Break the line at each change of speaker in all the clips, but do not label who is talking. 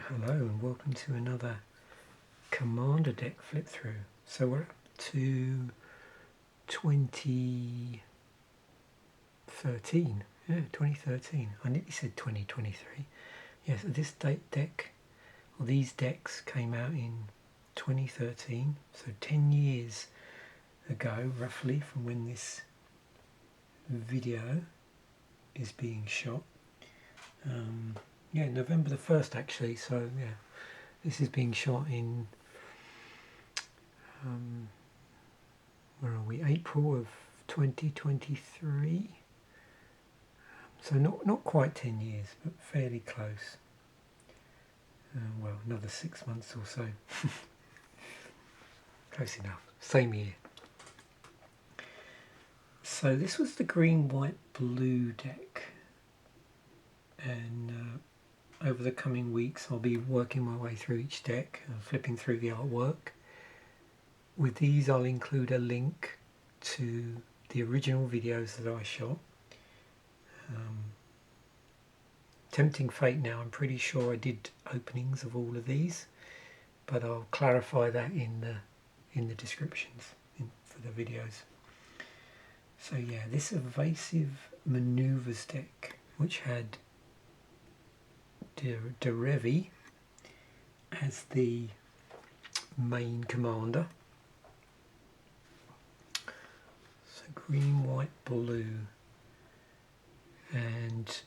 Hello and welcome to another Commander deck flip through. So we're up to 2013. Yeah, 2013. I nearly said 2023. Yes, this deck, or these decks came out in 2013, so 10 years ago roughly from when this video is being shot. Yeah, November the 1st actually, so yeah. This is being shot in, where are we? April of 2023. So not quite 10 years, but fairly close. Well, another 6 months or so. Close enough. Same year. So this was the green, white, blue deck. And over the coming weeks, I'll be working my way through each deck and flipping through the artwork. With these, I'll include a link to the original videos that I shot. Tempting fate now, I'm pretty sure I did openings of all of these, but I'll clarify that in the descriptions for the videos. So yeah, this Evasive Maneuvers deck, which had Derevi as the main commander. So green, white, blue, and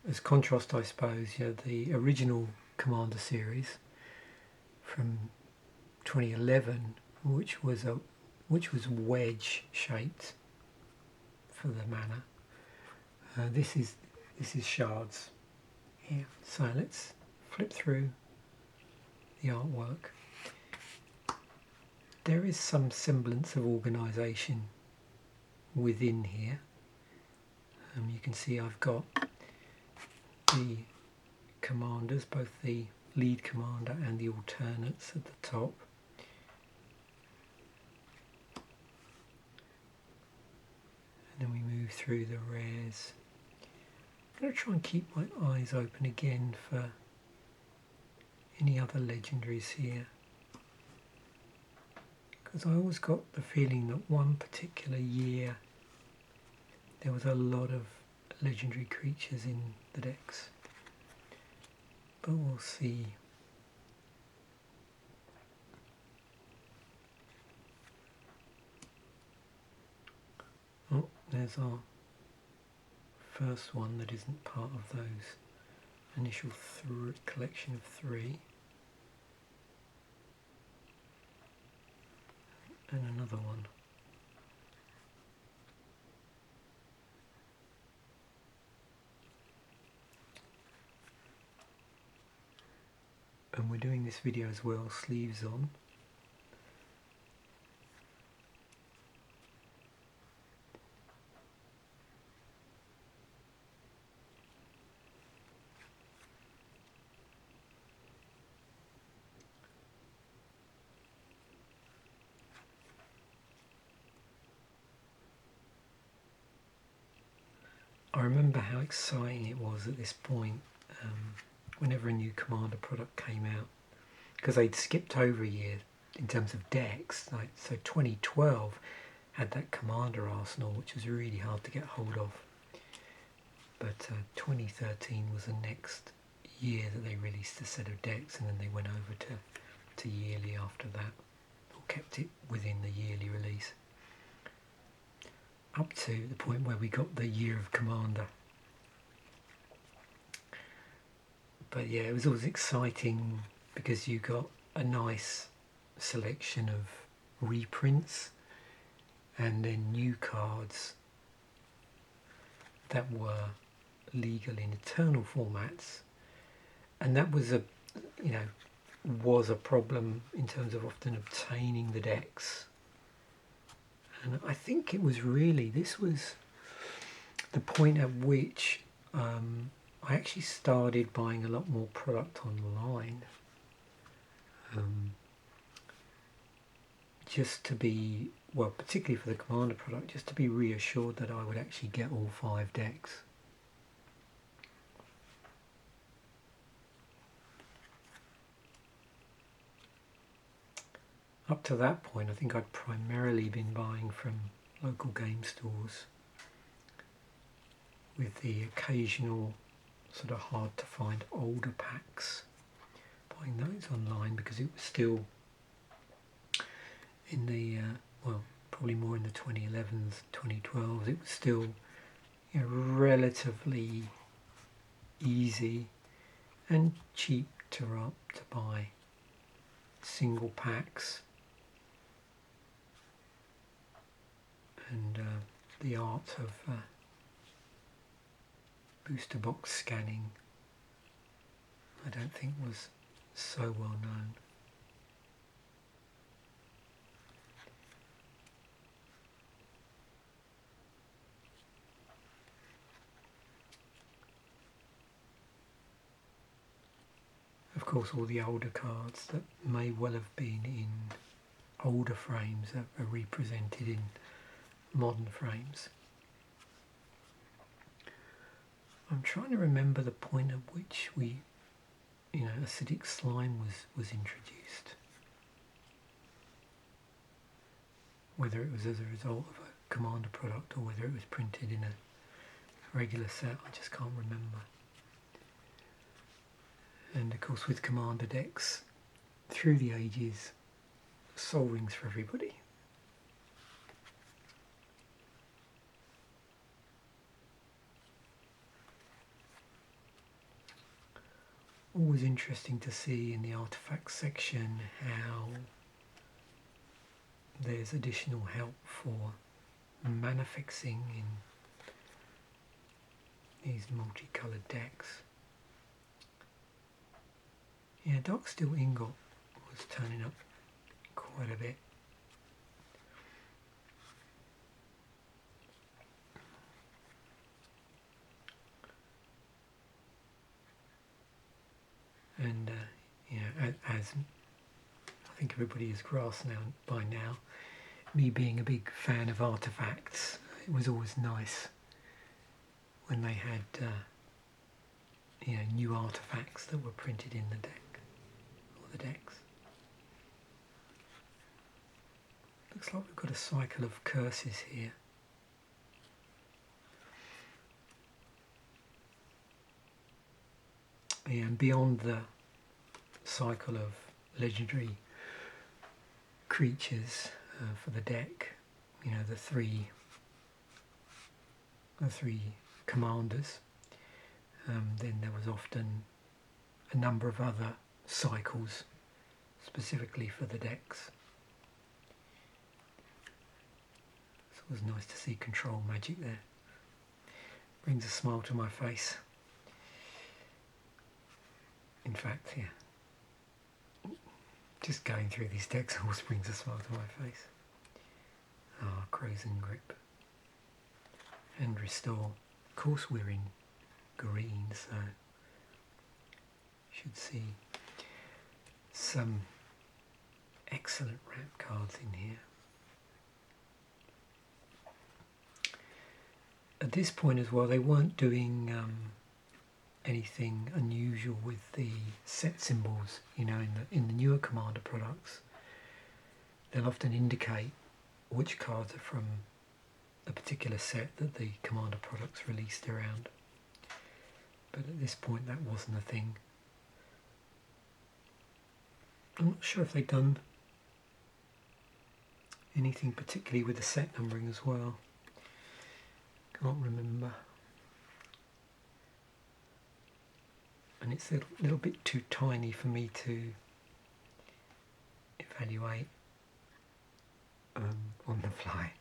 as contrast, I suppose, you know, the original Commander series from 2011, which was wedge shaped for the mana. This is shards here. So let's flip through the artwork. There is some semblance of organisation within here. You can see I've got the commanders, both the lead commander and the alternates at the top. And then we move through the rares. I'm going to try and keep my eyes open again for any other legendaries here, because I always got the feeling that one particular year there was a lot of legendary creatures in the decks, but we'll see. Oh, there's our first one that isn't part of those initial collection of 3, and another one. And we're doing this video as well, sleeves on. I remember how exciting it was at this point, whenever a new Commander product came out, because they'd skipped over a year in terms of decks. So 2012 had that Commander arsenal, which was really hard to get hold of. But 2013 was the next year that they released a set of decks, and then they went over to yearly after that, or kept it within the yearly release, up to the point where we got the Year of Commander. But yeah, it was always exciting because you got a nice selection of reprints and then new cards that were legal in Eternal formats, and that was a problem in terms of often obtaining the decks. And I think it was really, this was the point at which I actually started buying a lot more product online, just to be, well, particularly for the Commander product, just to be reassured that I would actually get all 5 decks. up to that point, I think I'd primarily been buying from local game stores, with the occasional sort of hard to find older packs, buying those online because it was still in the well, probably more in the 2011s, 2012s, it was still, you know, relatively easy and cheap to buy single packs, and the art of booster box scanning I don't think was so well known. Of course, all the older cards that may well have been in older frames are represented in modern frames. I'm trying to remember the point at which acidic slime was introduced. Whether it was as a result of a Commander product or whether it was printed in a regular set, I just can't remember. And of course, with Commander decks, through the ages, Sol Rings for everybody. Always interesting to see in the artifacts section how there's additional help for mana fixing in these multicoloured decks. Yeah, Dark Steel Ingot was turning up quite a bit. And as I think everybody has grasped by now, me being a big fan of artifacts, it was always nice when they had new artifacts that were printed in the deck or the decks. Looks like we've got a cycle of curses here. Yeah, and beyond the cycle of legendary creatures for the deck, the three commanders, then there was often a number of other cycles specifically for the decks. So it was nice to see control magic there. Brings a smile to my face. In fact, yeah, just going through these decks always brings a smile to my face. Ah, Crows and Grip. And Restore. Of course we're in green, so should see some excellent ramp cards in here. At this point as well, they weren't doing anything unusual with the set symbols, in the newer Commander products. They'll often indicate which cards are from a particular set that the Commander products released around. But at this point that wasn't a thing. I'm not sure if they've done anything particularly with the set numbering as well. Can't remember. And it's a little bit too tiny for me to evaluate on the fly.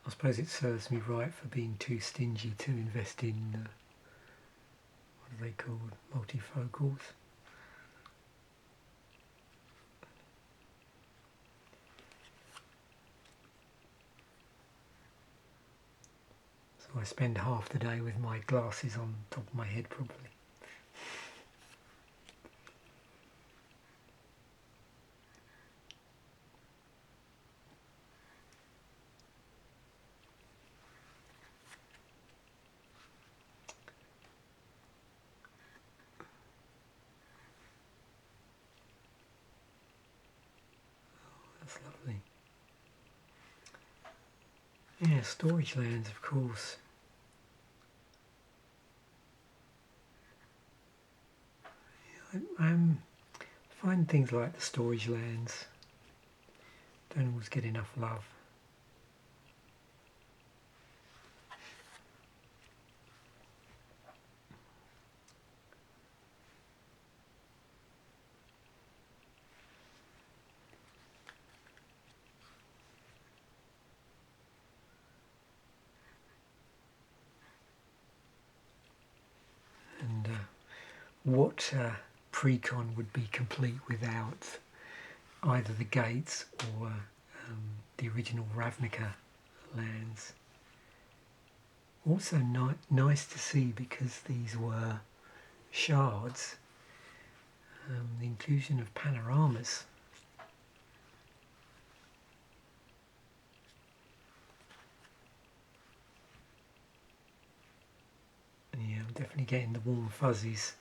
I suppose it serves me right for being too stingy to invest in, what are they called, multifocals. So I spend half the day with my glasses on top of my head probably. That's lovely. Yeah, storage lands, of course. I find things like the storage lands don't always get enough love. And what pre-con would be complete without either the gates or the original Ravnica lands. Also nice to see, because these were shards, the inclusion of panoramas. And yeah, I'm definitely getting the warm fuzzies.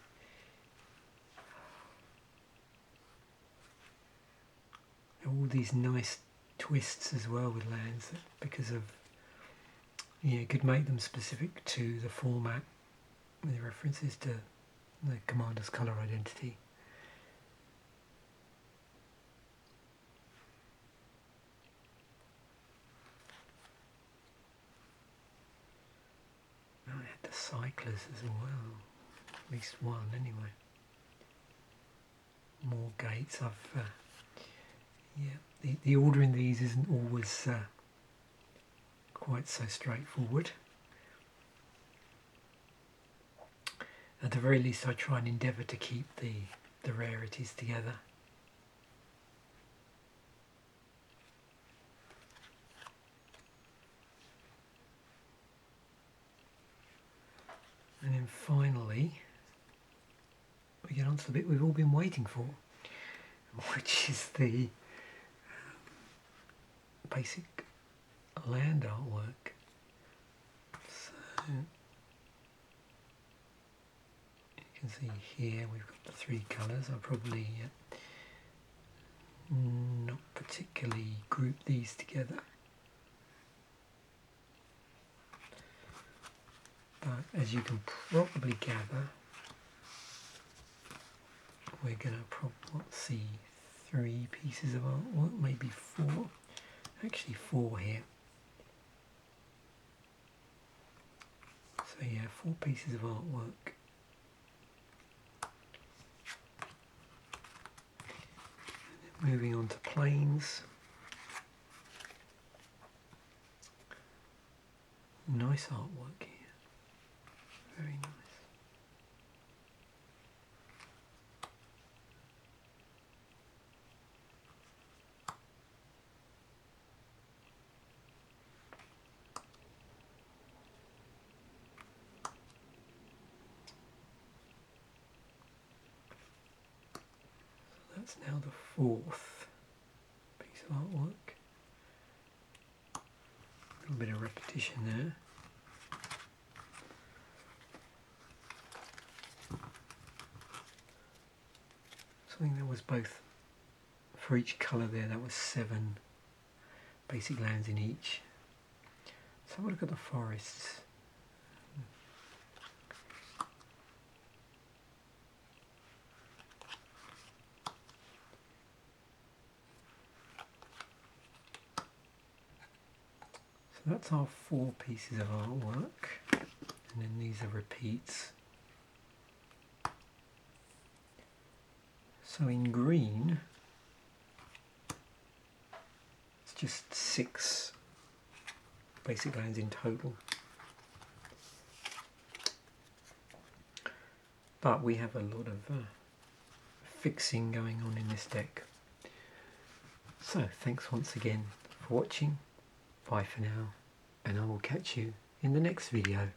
All these nice twists as well with lands, that because of, yeah, could make them specific to the format with references to the commander's colour identity. I had the cyclers as well, at least one anyway. More gates. Yeah, the order in these isn't always quite so straightforward. At the very least, I try and endeavour to keep the rarities together. And then finally, we get on to the bit we've all been waiting for, which is the basic land artwork. So you can see here we've got the three colours. I'll probably not particularly group these together, but as you can probably gather, we're going to see three pieces of artwork, maybe four. Actually four here. So yeah, four pieces of artwork. Moving on to planes. Nice artwork here. Very nice. That's now the fourth piece of artwork. A little bit of repetition there. Something that was both, for each colour there, that was 7 basic lands in each. Let's have a look at the forests. So that's our 4 pieces of artwork, and then these are repeats. So in green, it's just 6 basic lands in total. But we have a lot of fixing going on in this deck. So thanks once again for watching. Bye for now, and I will catch you in the next video.